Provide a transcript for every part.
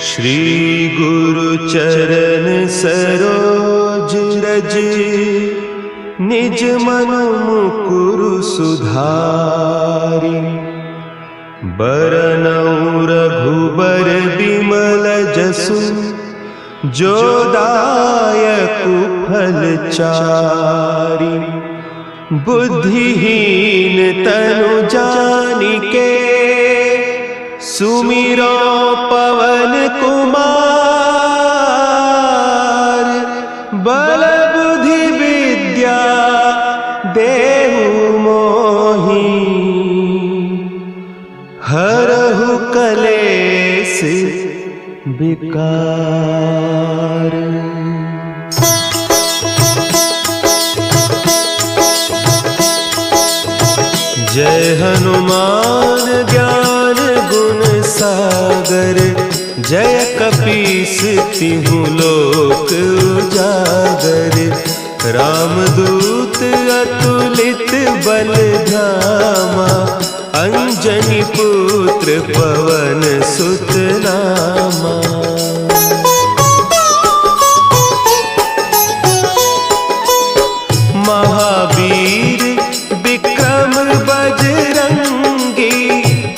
श्री गुरु चरण सरोज रज, निज मन मुकुरु सुधारि। बरनउँ रघुबर बिमल जसु, जो दायकु फल चारि। बुद्धिहीन तनु जानिके, सुमिरो पवन कुमार। बल बुद्धि विद्या देहु मोहि, हरहु कलेस विकार। जय हनुमान ज्ञान गुण सागर, जय कपीस तिहु लोक उजागर। रामदूत अतुलित बल धामा, अंजनी पुत्र पवन सुत नामा। महावीर विक्रम बजरंगी,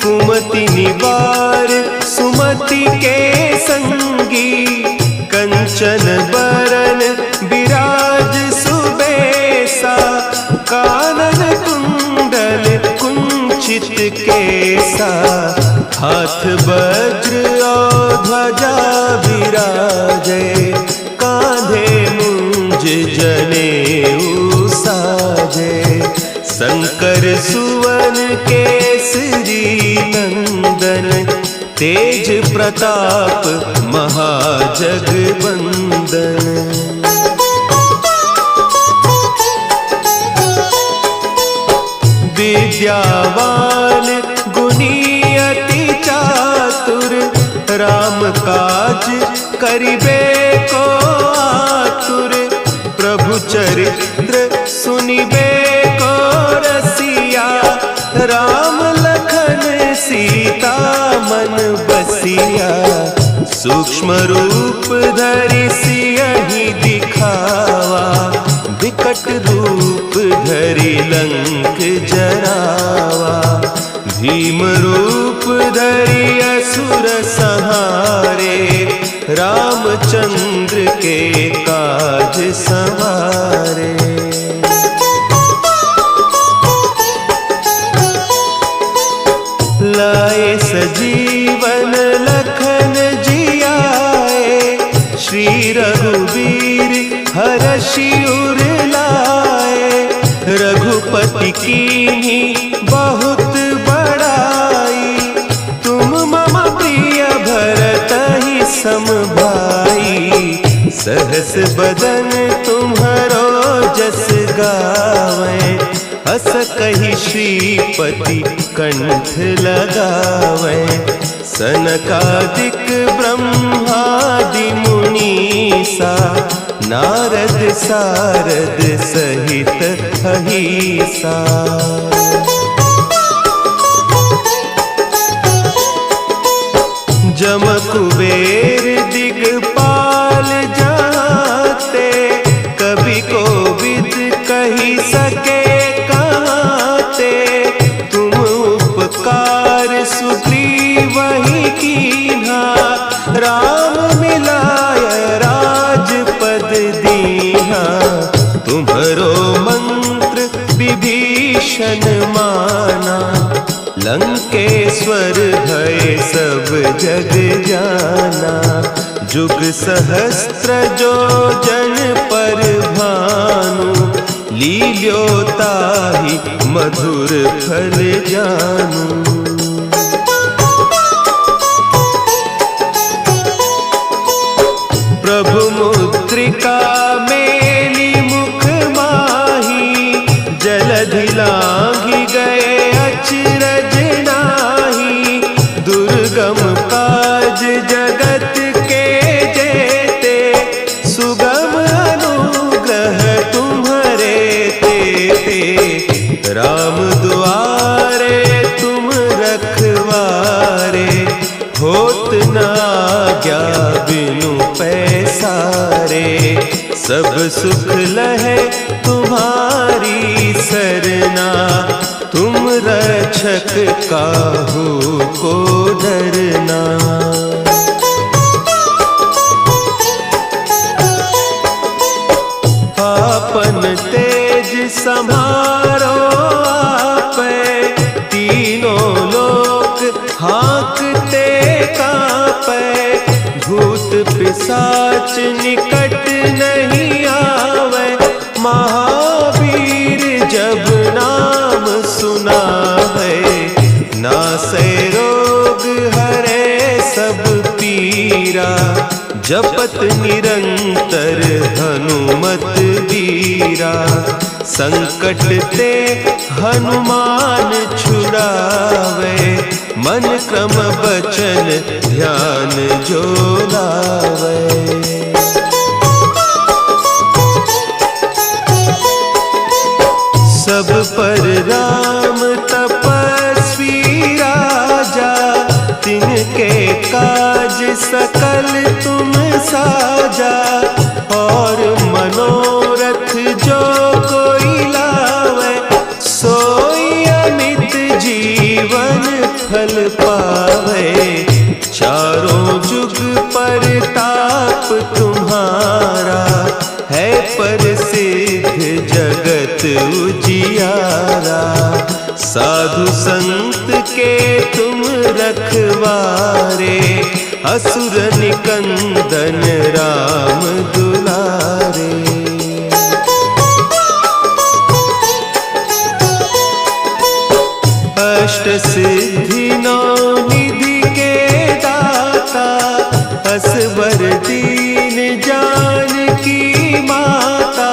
कुमति निवार सुमति के संगी। कंचन बरन विराज सुबेसा, कानन कुंडल कुंचित केसा। हाथ वज्र और ध्वजा विराजे, कांधे मुंज जनेऊ साजे। शंकर सुवन केसरी नंदन, तेज प्रताप महाजगवंदन। विद्यावान गुणी अति चातुर, राम काज करिबे को आतुर। प्रभु चरित्र सुनिबे को रसिया, राम लखन सीता मन बसिया। सूक्ष्म रूप धरि सियहि दिखावा, विकट रूप धरि लंक जरावा। भीम रूप धरि असुर संहारे, रामचंद्र के काज संवारे। लाए सजीवन लखन जियाए, श्री रघुवीर हरषि उर लाए। रघुपति कीन्ही बहुत बड़ाई, तुम मम प्रिय भरतहि सम भाई। सहस बदन तुम्हरो जस गावें, हस कहि श्रीपति कंठ लगावें। सनकादिक ब्रह्मादि मुनीसा, नारद सारद सहित अहीसा। जम कुबेर दिगपाल जाते, कवि कोविद कहि सके कहते। तुम उपकार सुग्रीवहि कीन्हा, राम मिलाय राजपद दीन्हा। तुम्हरो मंत्र विभीषण माना, लंकेश्वर भय सब जग जाना। जुग सहस्त्र जो जन पर भानु, लील्योताहि मधुर फल जानू। प्रभु मुद्रिका मेली मुख माही, जलधि लांघि गए अचरज नाही। दुर्गम काज जगत के जेते, सुगम अनुग्रह तुम्हरे तेते। राम दुआरे तुम रखवारे, होत न आज्ञा बिनु पैसारे, सब सुख लहे तुम्हारी सरना, तुम रक्षक काहू को डरना। आपन तेज सम्हारो आपे, तीनों लोक हाँकते कांपे, भूत पिशाच निकट नहीं आवे, महावीर जब नाम सुनावे, नासे रोग हरे सब पीरा, जपत निरंतर हनुमत वीरा, संकट ते हनुमान छुड़ावे, मन क्रम बचन ध्यान जो लावे। सब पर राम तपस्वी राजा, तिनके काज सकल तुम साजा, और मनोरथ जो कोई लावे, सोई अमित जीवन फल पावे, चारों जुग परताप तुम्हारा, है प्रसिद्ध जगत उजियारा, साधु संत के तुम रखवारे, असुर निकंदन राम दुलारे। अष्ट सिद्धि नौ निधि के दाता, असवर दीन जानकी माता,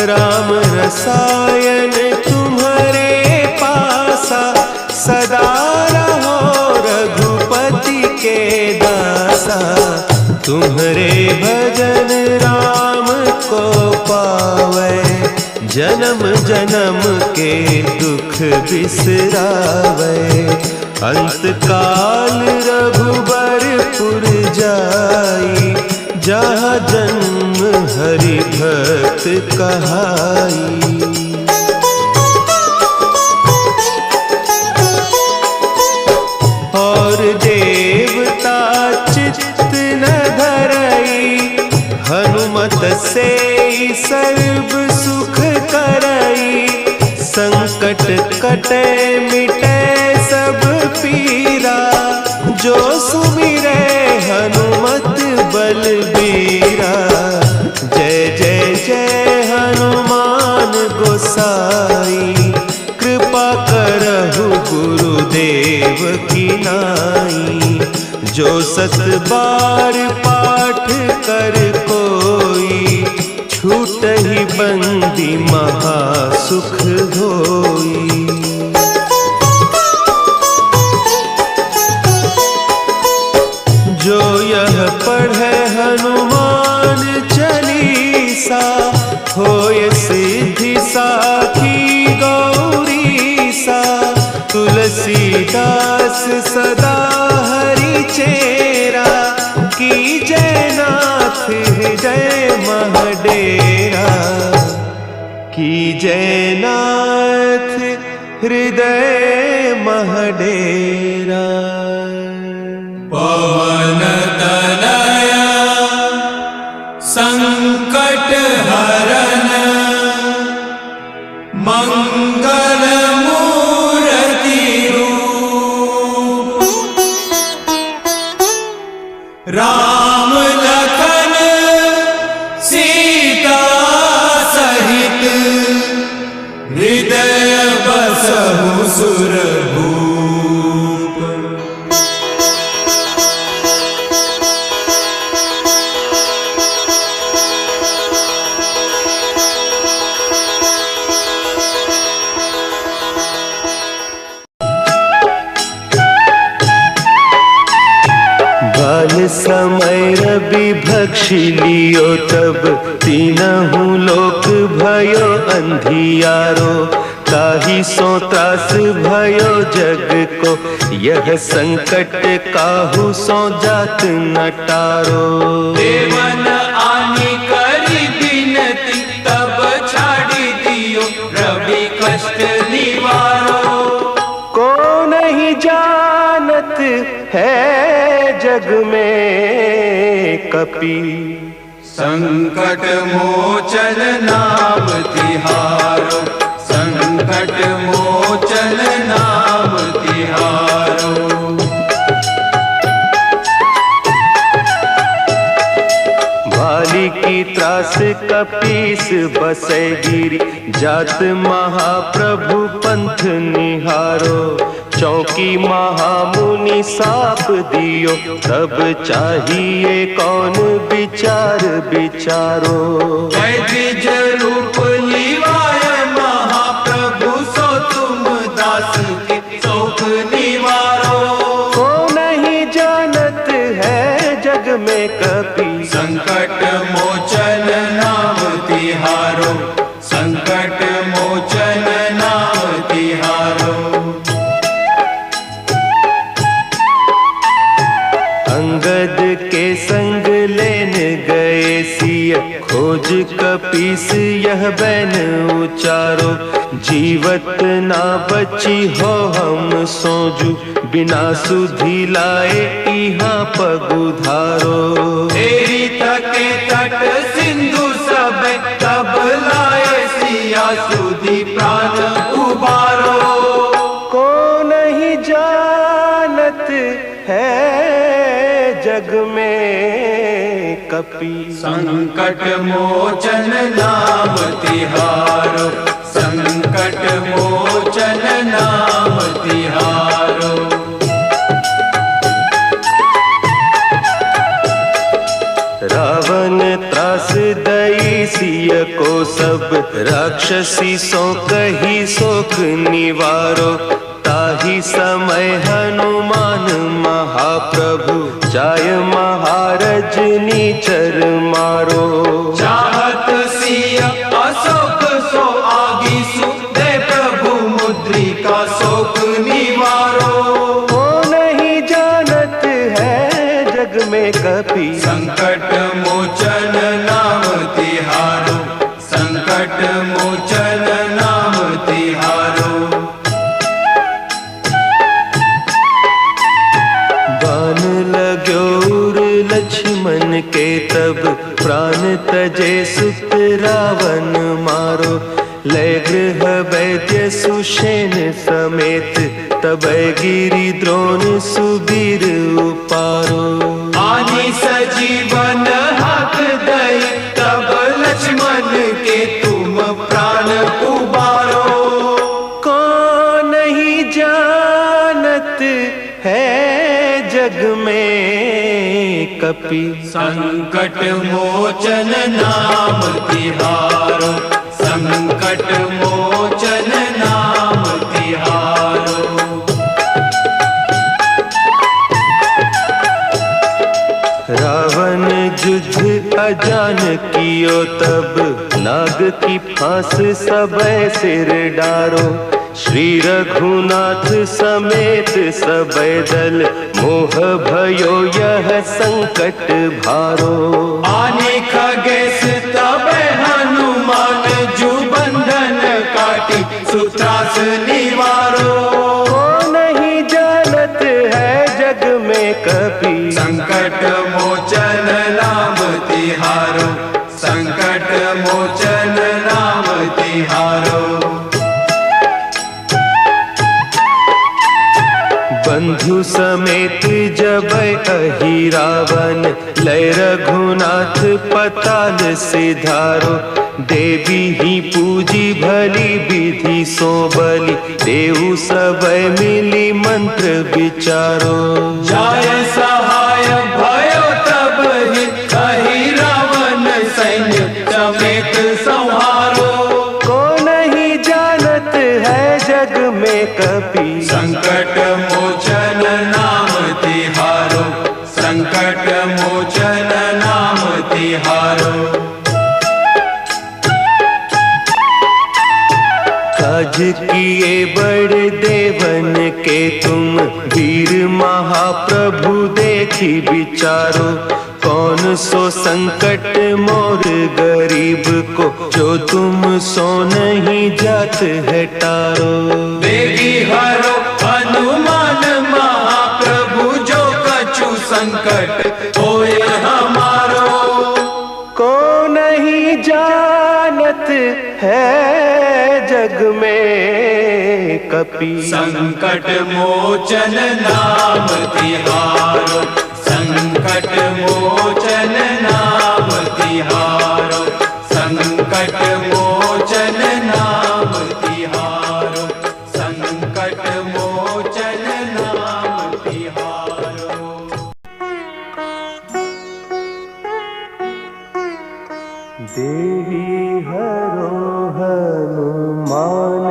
राम रसायन तुम्हारे पासा, सदा रहो रघुपति के दासा, तुम्हारे भजन राम को पावे, जन्म जन्म के दुख बिसरावे, अंत काल रघुबरपुर जाई, जहाँ जन्म हरि भक्त कहाई। और देवता चित्त न धरई, हनुमत से सर्व सुख करई, संकट कटे मिटे सब पीरा, जो सुमिरे हनुमत बलबीरा, जय जय जय हनुमान गोसाई, कृपा करहु गुरुदेव की नाई, जो सत बार पाठ कर कोई, छूटहि बंदी महासुख होई। जो यह पढ़े हनुमान चालीसा, होय सिद्धि साखी गौरीसा, तुलसीदास सदा हरि चेरा, की जयनाथ हृदय महडेरा, की जयनाथ हृदय महडेरा। पवन तनया संकट हरन, मंगल मूर्ति रूप, राम लखन सीता सहित, हृदय बसहु सुरभूप। बाल समय रवि भक्षी लियो, तब तीनहु लोक भयो अंधियारो, ताहि सो त्रास भयो जग को, यह संकट काहू सो जात न टारो। देवन आनी करी बिनती, तब छाड़ी दियो रवि कष्ट निवारो। को नहीं जानत है जग में कपि, संकट मोचन नाम तिहारो, संकट मोचन नाम तिहारो। भाली की त्रास कपीस बसै गिरी, जात महाप्रभु पंथ निहारो। चौकी महामुनि साप दियो, तब चाहिए कौन विचार विचारो। द्विज रूप लिवाय महाप्रभु, सो तुम दास के शोक निवारो। को नहीं जानत है जग में कपि, संकट मोचन नाम तिहारो, संकट मोचन नाम तिहारो। अंगद के संग लेन गए सिय, खोज कपीस यह बैन उचारो। जीवत ना बची हो हम सोजू, बिना सुधि लाए इहाँ पगुधारो। तेरी तके तट सिंधु सब, तब लाए सिया सुधि प्राण उबारो। को नहीं जानत है जग में कपि, संकट मोचन नाम तिहारो, संकट मोचन नाम तिहारो। रावण त्रास दई सिय को सब, राक्षसी सो कही सोख निवारो। ताहि समय हनुमान महाप्रभु, जाय महारज नीचर मारो। चाहत सिया अशोक सो आगी सु, दे प्रभु मुद्रिका शोक निवारो। को नहीं जानत है जग में कपि, संकट मोचन नाम तिहारो, संकट मोचन नाम तिहारो। बान लाग्यो उर लक्ष्मण के, तब प्राण तजे सुत रावण मारो। लय गृह वैद्य सुषेण समेत, तब गिरि द्रोण सुबीर उपारो। आनी सजीवन हक दई, तब लक्ष्मण के तुम प्राण उबारो। को नहीं जानत है जग में कपि, संकट मोचन नाम तिहारो, संकट मोचन नाम तिहारो। रावण युद्ध अजान कियो, तब नाग की फांस सबय सिर डारो। श्री रघुनाथ समेत सबय दल, मोह भयो यह संकट भारो। आने खगेश तब हनुमान, जू बंधन काटी सुत्रास निवारो। को नहीं जानत है जग में कपि, संकट मोचन नाम तिहारो, संकट मोचन नाम तिहारो। बंधु समेत जब अहि रावण, लय रघुनाथ पताल सिधारो। देवी ही पूजी भली विधि सो बलि, देहु सबय मिली मंत्र विचारो। जाय सहाय भयो तब ही, कही रावण सैन्य समेत संहारो। को नहीं जानत है जग में कपि, संकट मोचन नाम तिहारो, संकट मोचन नाम तिहारो। काज किए बड़े देवन के तुम, वीर महाप्रभु देखी विचारो। कौन सो संकट मोर गरीब को, जो तुम सो नहीं जात है टारो। बेगी हरो हनुमान महाप्रभु, जो कछु संकट होए हमारो। को नहीं जानत है जग में कपि, संकट मोचन नाम तिहारो। संकट मोचन नाम तिहारो। संकट मोचन नाम तिहारो। संकट मोचन नाम तिहारो। देवी हरो हनुमान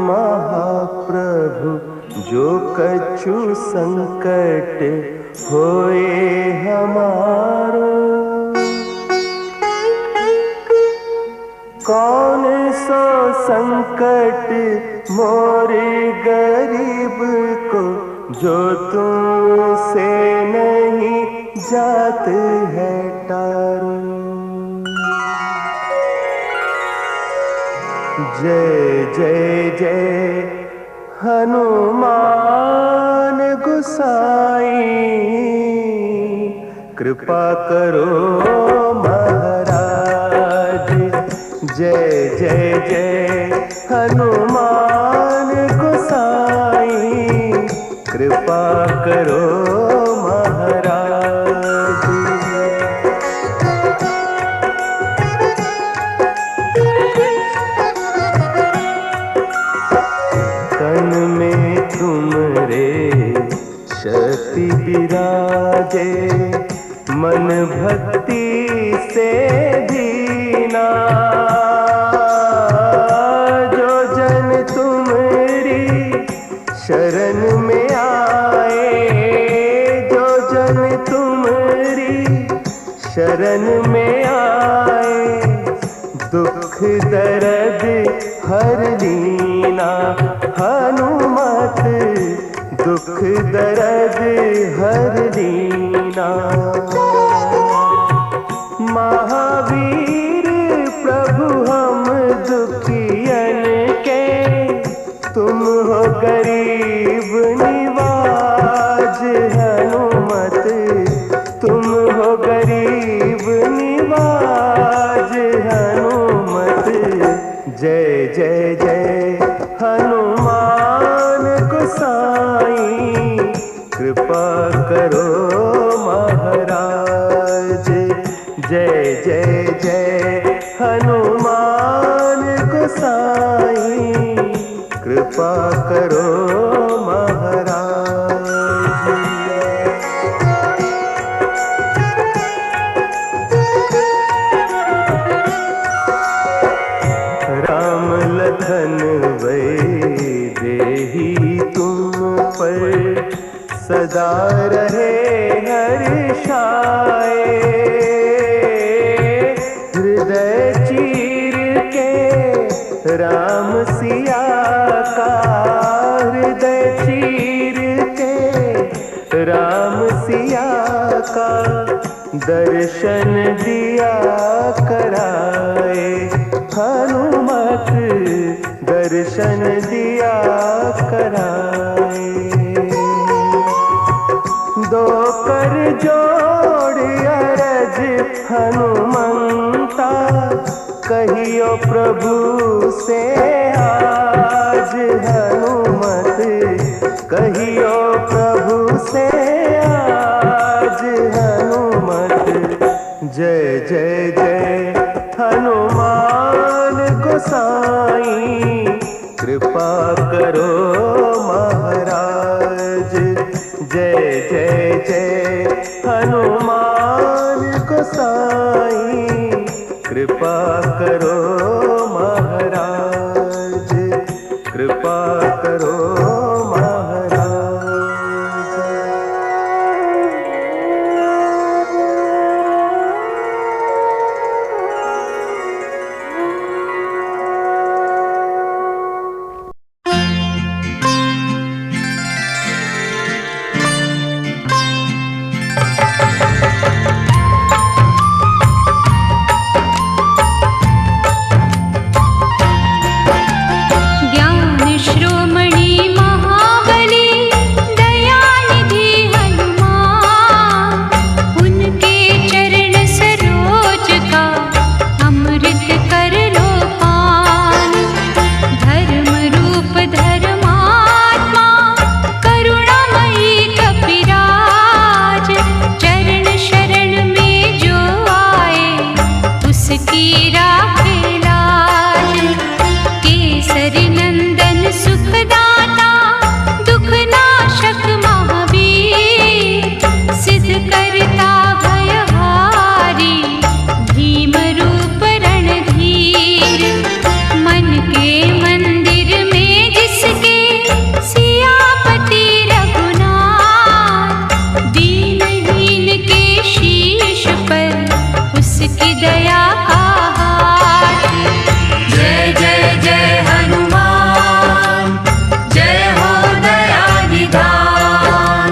महाप्रभु, जो कछु संकट होए हमारो। कौन सो संकट मोरे गरीब को, जो तुमसे नहीं जात है टारो। जय जय जय हनुमान गोसाई, कृपा करो महाराज। जय जय जय हनुमान गोसाई, कृपा करो महाराज। तन में तुमरे शक्ति विराजे, मन भक्ति से दीना। जो जन तुमरी शरण में आए, जो जन तुमरी शरण में आए, दुख दर्द हर लीना। हनुमत दुख दर्द हर लीना। महावीर प्रभु हम दुखियन के, तुम हो गरीब निवाज। हनुमत तुम हो गरीब निवाज। हनुमत जय जय जय हनुमान गोसाई, कृपा करो महाराज। जय जय जय हनुमान गोसाई, कृपा करो महाराज। राम लखन वैदेही तुम पर, सदा रहे हर्षाए। हृदय चीर के राम सिया का, हृदय चीर के राम सिया का, दर्शन दिया कराए। हनुमत दर्शन दिया कराए। दो कर जोड़ अरज हनुमंता, कहियो प्रभु से आज। हनुमत कहियो प्रभु से आज। हनुमत जय जय जय हनुमान गोसाई, कृपा करो महाराज। जय जय जय हनुमान गोसाई, कृपा करो महाराज। कृपा करो महाराज। दया का हाथ। जय जय जय हनुमान, जय हो दया निधान।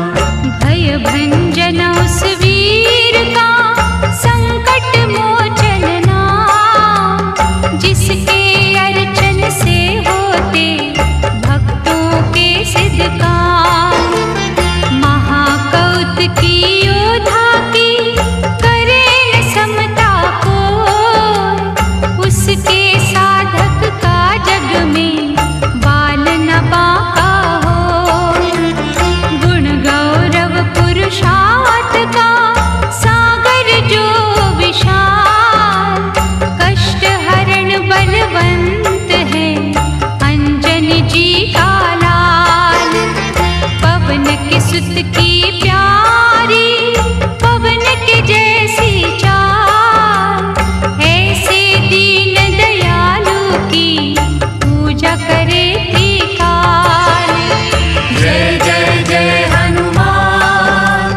भय भंजन उस वीर का, संकट मोचन नाम। जिसके अर्चन से होते भक्तों के सिद्ध काम। महाकौतुकी योद्धा की करे न समता को। उसके साधक का जग में बाल न बाका हो। गुण गौरव पुरुषार्थ का सागर जो विशाल। कष्ट हरण बलवंत है अंजनी जी का लाल। पवन के सुत की प्यारी, पवन के जैसी चाल। ऐसे दीन दयालु की पूजा करे त्रिकाल। जय जय जय हनुमान,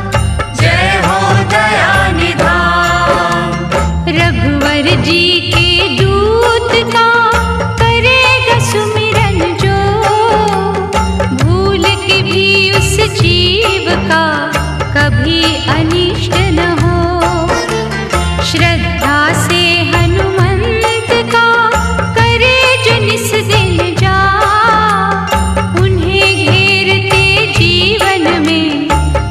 जय हो दया निधान। रघुवर जी के दूत का करेगा सुमिरन जो। भूल के भी उस जीव का कभी अनिष्ट न हो। श्रद्धा से हनुमंत का करे जो निस दिन जा। उन्हें घेरते जीवन में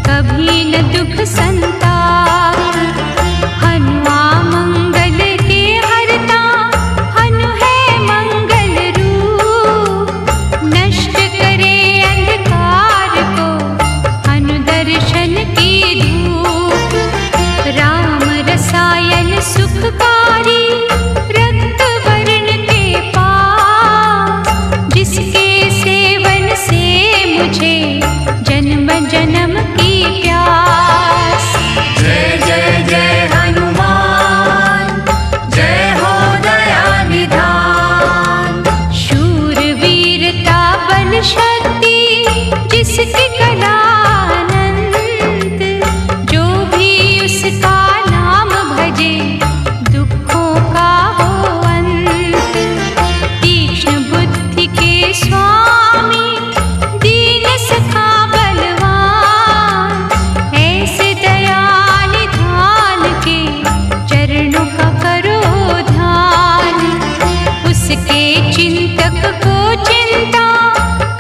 कभी न दुख संताप। हनुआ मंगल के हरता, हनु है मंगल रूप। नष्ट करे अंधकार को हनु दर्शन की धूप। राम रसायन सुखकारी, रक्त वर्ण के पास। जिसके सेवन से मुझे जन्म जन्म की प्यास। जय जय जय हनुमान, जय हो दया निधान। शूर वीरता बल शक्ति जिसकी कला अनंत। जो भी उसका नाम भजे दुखों का हो अंत। तीक्ष्ण बुद्धि के स्वामी, दीन सखा बलवान। ऐसे दया निधान के चरणों का करो ध्यान। उसके चिंतक को चिंता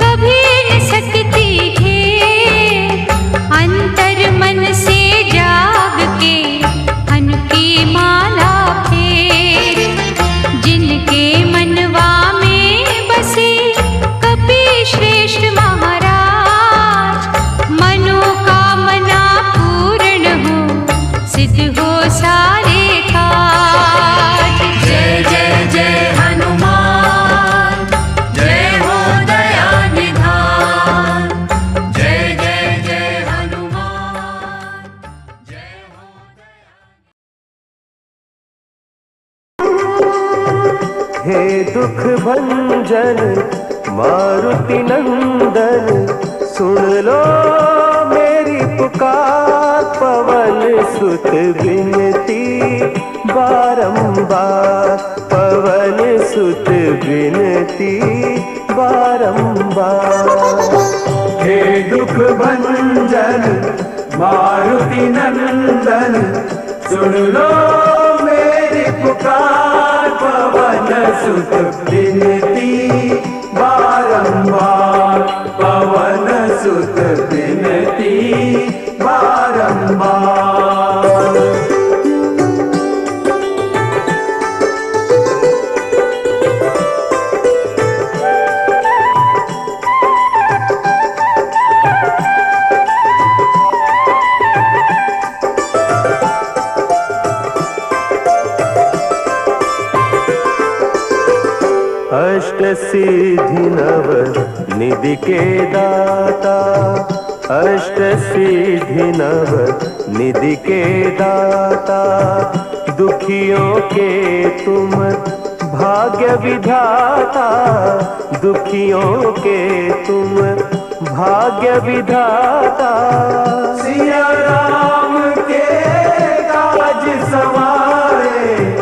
कभी न सकती घेर। अंतर मन से जाग के हनु की माला फेर। जिनके मनवा में बसे कपि श्रेष्ठ महाराज। मनोकामना पूर्ण हो, सिद्ध हो सारे काज। जय जय जय हनुमान, जय हो दया निधान। जय जय जय हनुमान, जय हो दया। हे दुख भंजन मारुति नंदन, सुन लो मेरी पुकार। पवन सुत विनती बारंबार, पवन सुत विनती बारंबार। हे दुख भंजन मारुति नंदन, सुन लो मेरी पुकार। पवन सुत विनती बारंबार, पवन सुत विनती बारंबार। अष्ट सिद्धि नव निधि के दाता, अष्ट सिद्धि नव निधि के दाता। दुखियों के तुम भाग्य विधाता, दुखियों के तुम भाग्य विधाता। सिया राम के काज सवारे,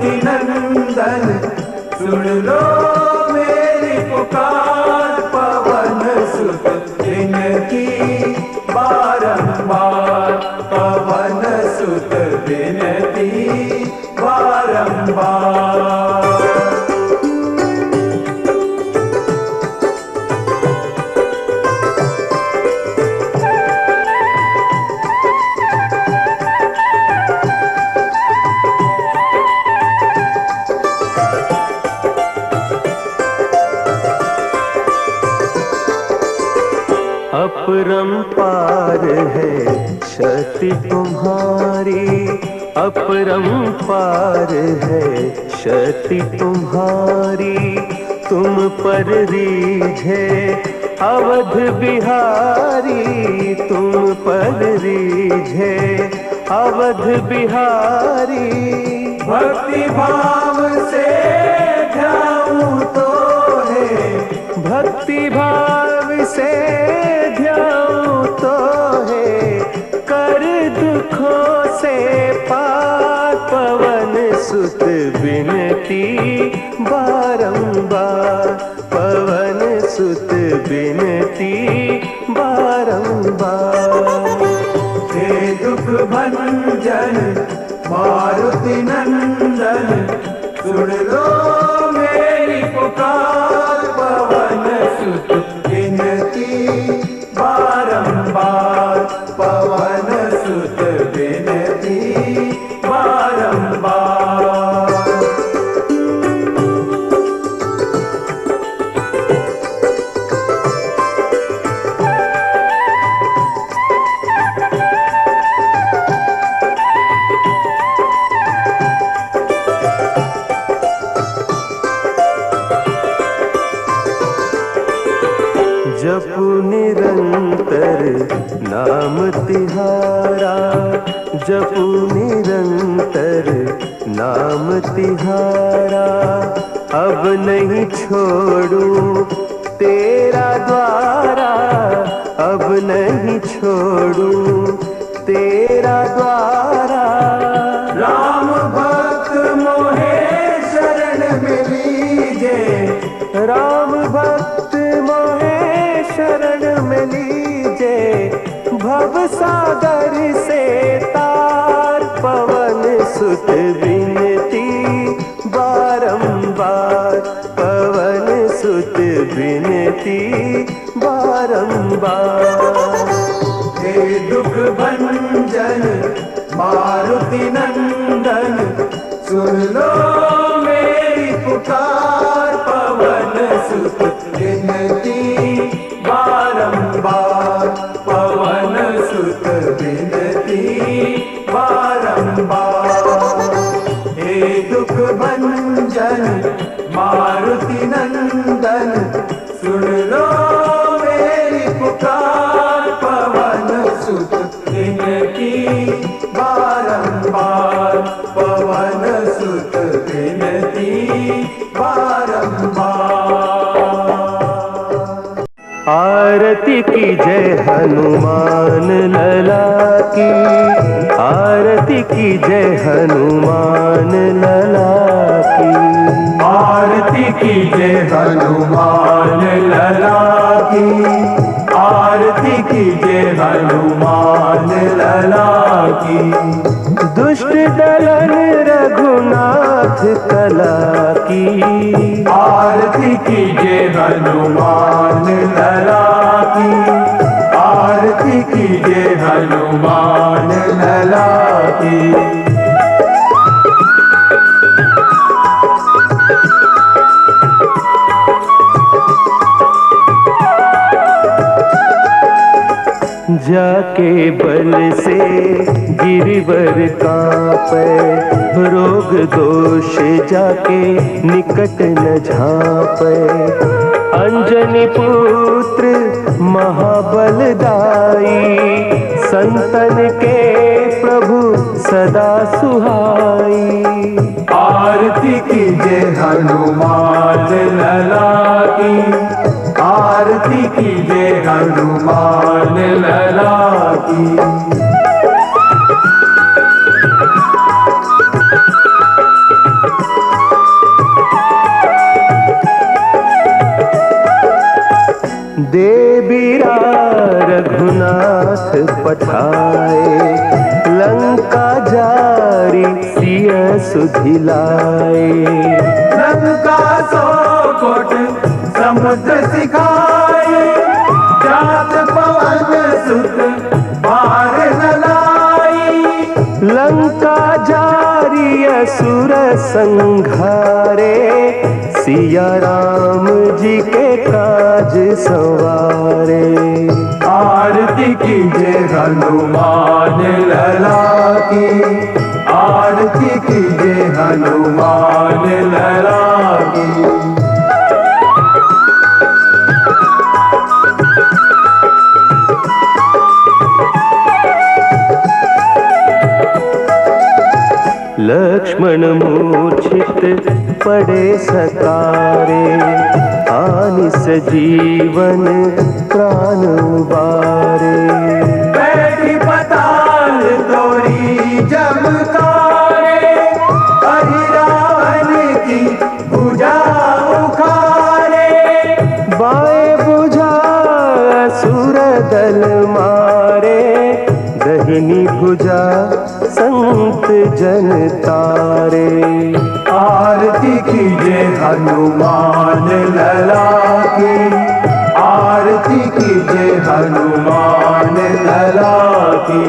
मारुति नंदन सुन लो मेरी पुकार, पवन सुत विनती बारंबार, पवन सुत विनती बारंबार। अपरंपार है शक्ति तुम्हारी, अपरंपार है शक्ति तुम्हारी, तुम पर रीझे अवध बिहारी, तुम पर रीझे अवध बिहारी। भक्ति भाव से ध्याऊं तो है, भक्ति भाव से ध्याऊं तो है, कर दुखों से पार, पवन सुत विनती बारंबार, पवन सुत विनती बारंबार। हे दुख भंजन मारुति नंदन सुन लो मेरी पुकार, पवन सुत विनती बारंबार, पवन सुत विनती बारंबार। जपू निरंतर नाम तिहारा, जपू निरंतर नाम तिहारा, अब नहीं छोड़ूं तेरा द्वारा, अब नहीं छोड़ूं तेरा द्वारा। राम भक्त मोहे शरण में लीजे, राम भक्त मोहे शरण में लीजे, भव सागर से तार, पवन सुत विनती बारंबार, पवन सुत विनती बारंबार। हे दुख भंजन मारुति नंदन सुन लो मेरी पुकार, पवन सुत विनती बारंबार, पवन सुत विनती बारंबार। हे दुख भंजन मारुति नंदन सुन लो मेरी पुकार, पवन सुत विनती बारंबार, पवन सुत विनती बारंबार। आरती की जय हनुमान लला की, आरती की जय हनुमान लला की, आरती की जय हनुमान लला की, आरती की जय हनुमान लला की। दुष्ट दलन रघुनाथ कला की, आरती की जय हनुमान लला की, आरती की जय हनुमान लला की। जाके बल से गिरिवर कांपे, रोग दोष जाके निकट न झांपे, अंजनी पुत्र महाबलदाई, संतन के प्रभु सदा सुहाई। आरती की जय हनुमान लला की, आरती की जय हनुमान लला की। देबीरा रघुनाथ पठाए, लंका जारी सिय सुधिलाए। लंका सौ कोट समुद्र सिखाए, जात पवन सुत पार न लाई। लंका जारी असुर संघारे, सिया राम जी के काज संवारे। आरती कीजिए हनुमान लला की, आरती कीजिए हनुमान लला की। लक्ष्मण मूर्छित पड़े सकारे, आनि सजीवन प्राण बारे। बैठी पताल तोरी जमकारे, हरि रावण की भुजा उखारे। बाएं भुजा असुर दल मारे, दहिनी भुजा संत जन तारे। आरती कीजिए हनुमान लला की, आरती कीजिए हनुमान लला की।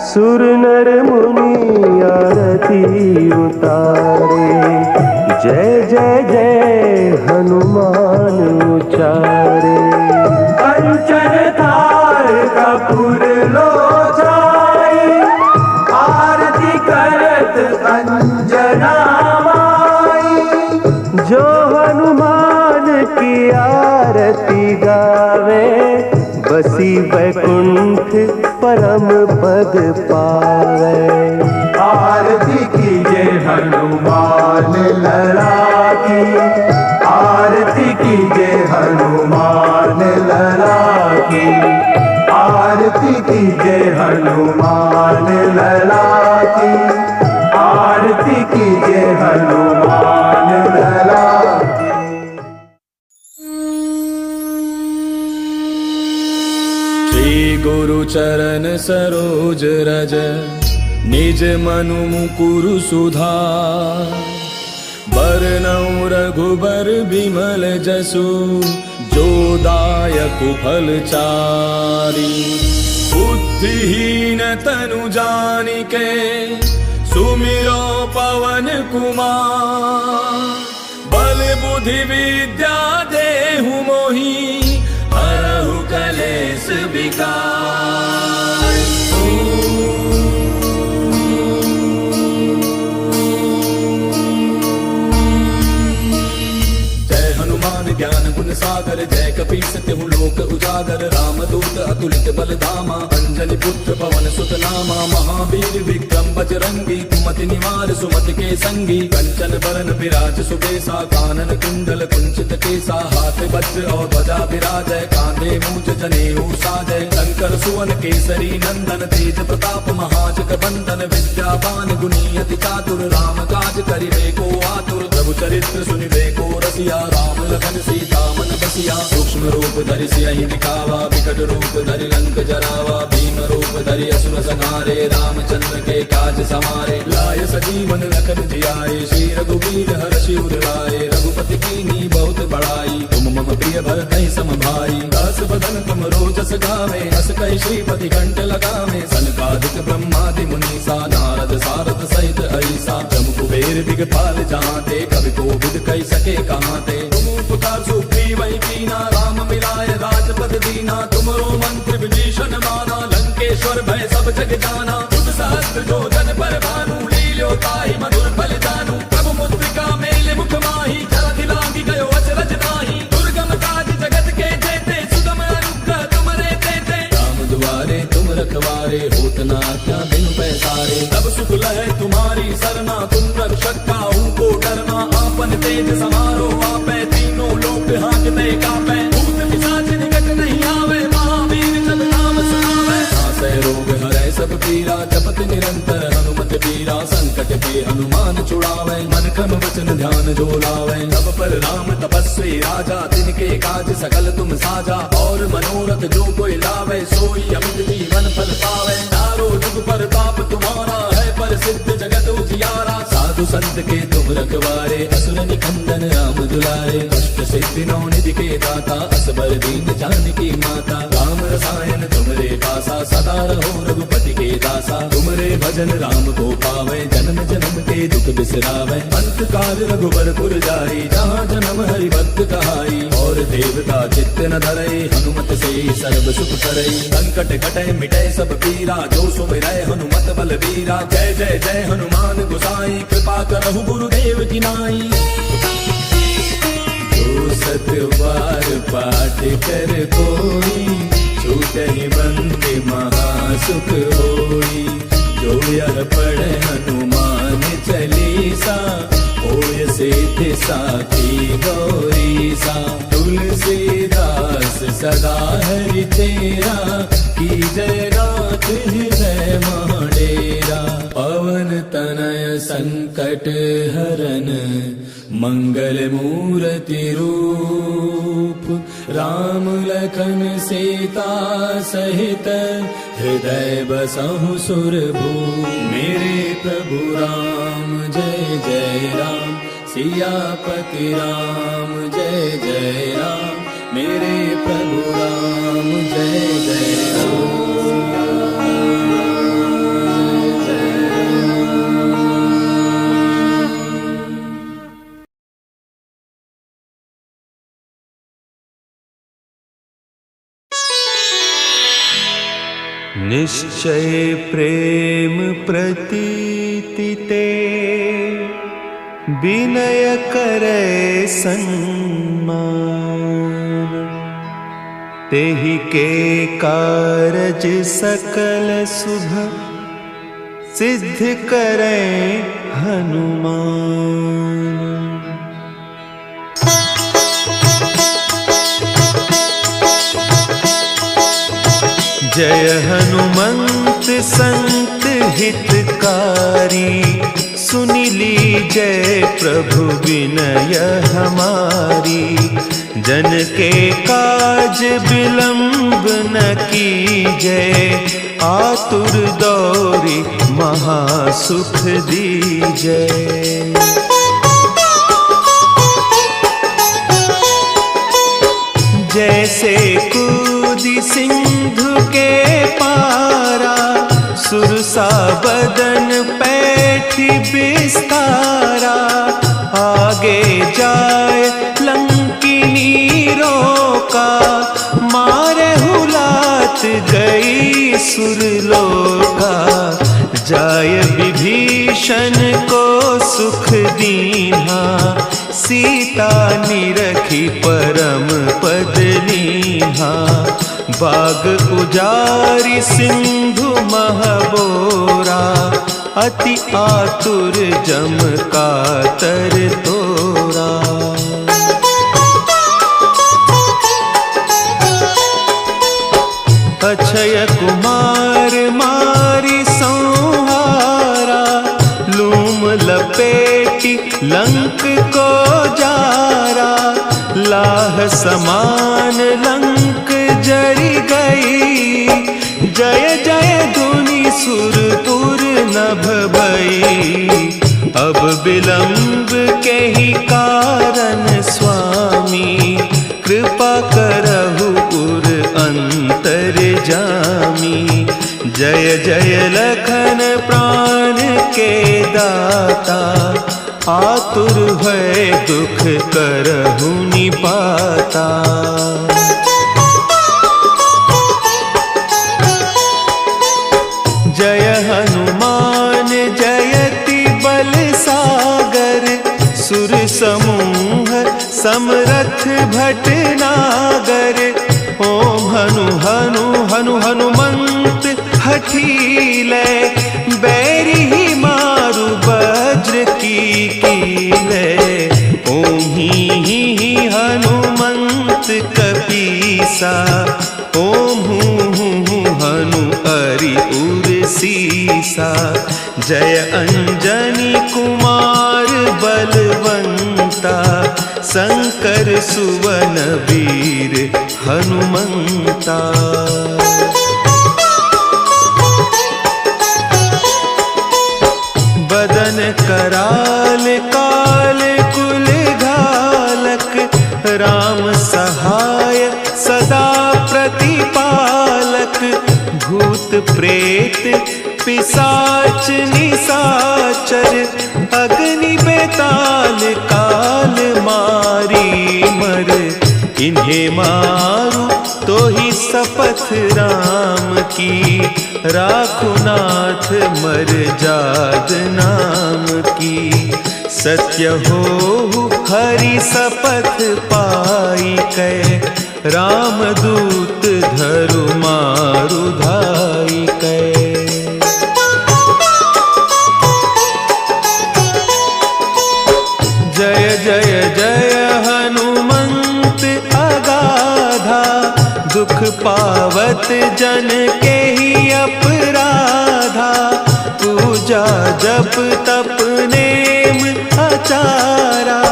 सुर नर मुनि आरती उतारे, जय जय जय हनुमान उचारे। कंचन थार कपूर लोचाई, आरती करत अंजना माई। जो हनुमान की आरती गावे, बसी वैकुंठ परम पद पावे। आरती कीजिए हनुमान लला की, आरती कीजिए हनुमान लला की, आरती कीजिए हनुमान लला की, आरती कीजिए हनुमान लला की। श्री गुरु चरण सरोज रज, निज मनु मुकुरु सुधार। बरनउँ रघुबर बिमल जसु, जो दायक फल चारि। बुद्धिहीन तनु जानिके, सुमिरो पवन कुमार। बल बुद्धि विद्या देहु मोहि, हरहु कलेश विकार। ज्ञान गुण सागर, जय कपीस तिहु लोक उजागर। रामदूत अतुलित बल धामा, अंजनी पुत्र पवन सुत नामा। महावीर विक्रम बजरंगी, कुमति निवार सुमति के संगी। कंचन बरन विराज सुबेसा, कानन कुंडल कुंचित केसा। हाथ वज्र और ध्वजा विराजय, कांधे मूंज जनेऊ साजय। शंकर सुवन केसरी नंदन, तेज प्रताप महाजग बंदन। विद्यावान गुणी अति चातुर, राम काज करिबे को आतुर। प्रभु चरित्र सुनिबे को रसिया, राम लखन सीता मन बसिया। सूक्ष्म रूप धरि सियहि दिखावा, विकट रूप धरि लंक जरावा। भीम रूप धरि असुर संहारे, रामचंद्र के काज समारे। लाय सजीवन लखन जियाए, श्री रघुवीर हर्षि उर लाए। रघुपति कीन्ही बहुत बड़ाई, तुम मम प्रिय भरतहि सम भाई। दास बदन तुम रोजस गावे, हस कहि श्रीपति कंठ लगावे। सनकादिक ब्रह्मादि मुनीसा, नारद सारद सहित ऐसा। जम कुबेर दिगपाल जहांते, कवि कोविद कहि सके कहांते। पुकार सुग्रीवहि कीना, राम मिलाय राजपद दीना। तुमरो मंत्र विभीषण माना, लंकेश्वर भय सब जग जाना। तुम सहस्त्र जो जन पर भानु, लील्यो ताहि मधुर फल जानू। प्रभु मुद्रिका मेल मुख माहि, जलधि लांघि गयो अचरज नाहि। दुर्गम काज जगत के जेते, सुगम अनुग्रह तुमरे तेते। राम दुआरे तुम रखवारे, होत न आज्ञा बिनु पैसारे। तब सुख लहै तुम्हारी सरना, तुम रक्षक काहू को डरना। आपन तेज समारो आपै, तीनों लोक हांकते कांपै। भूत पिशाच निकट नहीं आवे, महावीर जब नाम सुनावे। नासै रोग हरै सब पीरा, हनुमान छुड़ावे, मन क्रम वचन ध्यान जो लावे। तब पर राम तपस्वी राजा, तिनके काज सकल तुम साजा। और मनोरथ जो कोई लावे, सोई अमित जीवन फल पावे। चारों जुग पर ताप तुम्हारा है, पर सिद्ध जगत उजियारा। साधु संत के तुम रखवारे, असुर निकंदन राम दुलारे। अष्ट सिद्धि नौ निधि के दाता, असबर दीन जानकी माता। राम रसायन तुमरे पासा, सदा रहो रघुपति के दासा। तुमरे भजन राम को पावे, जन्म जन्म के दुख बिसरावे। अंत काल रघुबर पुर जाई, जहाँ जन्म हरि भक्त कहाई। और देवता चित्त न धरई, हनुमत से सर्व सुख करई। संकट कटे मिटे सब पीरा, जो सुमिरै हनुमत बलबीरा। जय जय जय हनुमान गोसाई, कृपा करहु गुरुदेव की नाई। जो सत बार पाठ कर कोई, छूटहि बंदी महासुख होई। जो यह पढ़े हनुमान चालीसा, होय सिद्धि साखी गौरीसा। तुलसीदास सदा हरि तेरा, की जय रात हृदय महडेरा। पवन तनय संकट हरन, मंगल मूर्ति रूप। राम लखन सीता सहित, हृदय बसहु सुरभूप। मेरे प्रभु राम जय जय राम, सियापति राम जय जय राम। मेरे प्रभु राम जय जय राम। निश्चय प्रेम प्रतीति ते, विनय करे सन्मान। तेहि के कारज सकल शुभ, सिद्ध करे हनुमान। जय हनुमंत संत हितकारी, सुनि लीजय प्रभु विनय हमारी। जन के काज विलंब न कीजय, आतुर दौरी महासुख दीजय। जैसे कूदी सिंधु के पारा, सुरसा बदन पैठी बिस्तारा। आगे जाए लंकिनी रोका, मारे हुलात गई सुरलोका। जाय विभीषण को सुख दीन्हा, सीता निरखी परम पद लीन्हा। बाग उजारी सिंधु महबोरा, अति आतुर जम कातर तोरा। अक्षय कुमार मारी संहारा, लूम लपेटी लंक को जारा। लाह समान लंक जरी गई, जय जय धुनि सुरपुर नभ भई। अब विलंब के ही कारण स्वामी, कृपा करहु उर अंतर जामी। जय जय लखन प्राण के दाता, आतुर भय दुख करहु निपाता। जय हनुमान जयति बल सागर, सुर समूह समरथ भटनागर। ओम हनु हनु हनु हनुमंत हठीले, बैरी मारु वज्र की कीले। ओम ही हनुमंत कपीसा, ओम हूँ हनु अरि उर सीसा। जय अंजनी कुमार बलवंता, शंकर सुवन वीर हनुमंता। बदन कराल काल कुल घालक, राम सहाय सदा प्रतिपालक। भूत प्रेत पिशाच निशाचर, अग्नि बेताल काल मारी मर। इन्हें मारू तो ही शपथ राम की, राखुनाथ मर जाद नाम की। सत्य हो हरि शपथ पाई कै, रामदूत धरु मारु धाई कै। जय जय जय हनुमंत अगाधा, दुख पावत जन के ही अपराधा। पूजा जप तप नेम आचारा,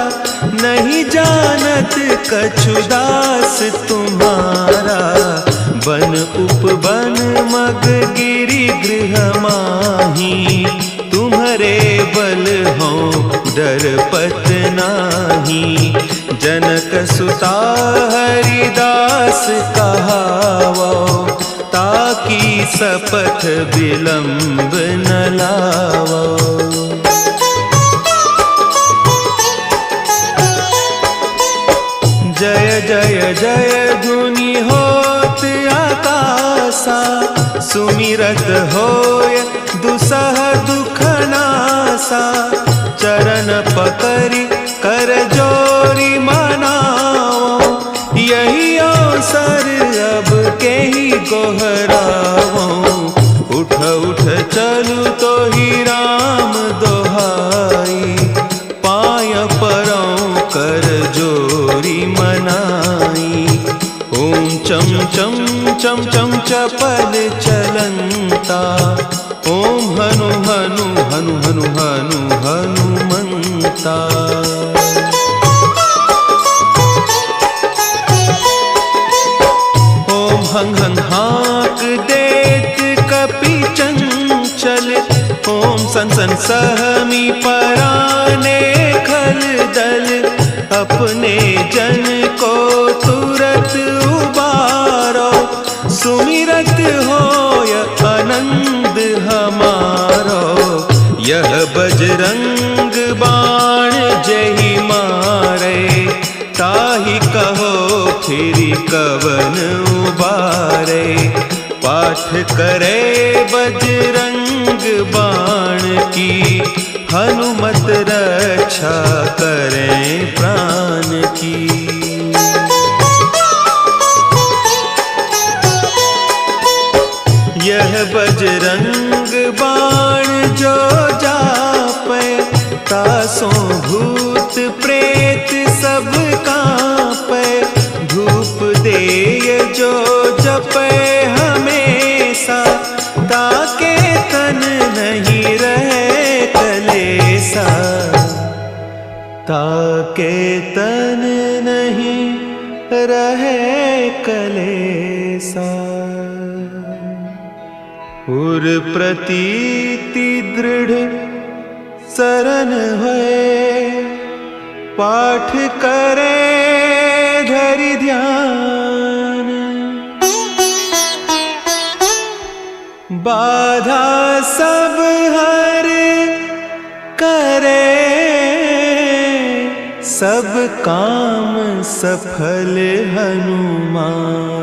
नहीं जानत कछु दास तुम्हारा। बन उपवन मग गिरि गृह माही, तुम्हारे बल हो डरपत नाही। जनक सुता हरिदास कहावो, ताकि शपथ विलंब न लावो। जय जय जय धुनि होत आकाशा, सुमिरत होय दुसह दुख नासा। चरण पकड़ि कर जोरी मनाओ, यही अवसर अब के ही गोहराओ। उठ उठ चलू तो ही राम दोहाई, पाय परौं कर जोरी मनाई। ओम चम चम चम चम चपल चलंता, ओम हनु हनु हनु हनु हनु हनुमंता। ओम हंग हंग हाँक देत कपि चंचल, ओम सन सन सहमी पराने खल दल। अपने जन को तुरत उबारो, सुमिरत होय आनंद हमारो। यह बजरंग बाण जहि मारे, ताहि कहो फिर कवन उबारे। पाठ करे बजरंग बाण की, हनुमत रक्षा करें प्राण की। यह बजरंग बाण जो जापै, तासों भूत प्रेत सब कांपै। धूप देय जो जपै हमेशा, ताके तन नहीं रहे कलेसा। ताके तन नहीं रहे कलेसा। उर प्रतीति दृढ़ शरण है, पाठ करे धरि ध्यान। बाधा सब हर करे, सब काम सफल हनुमान।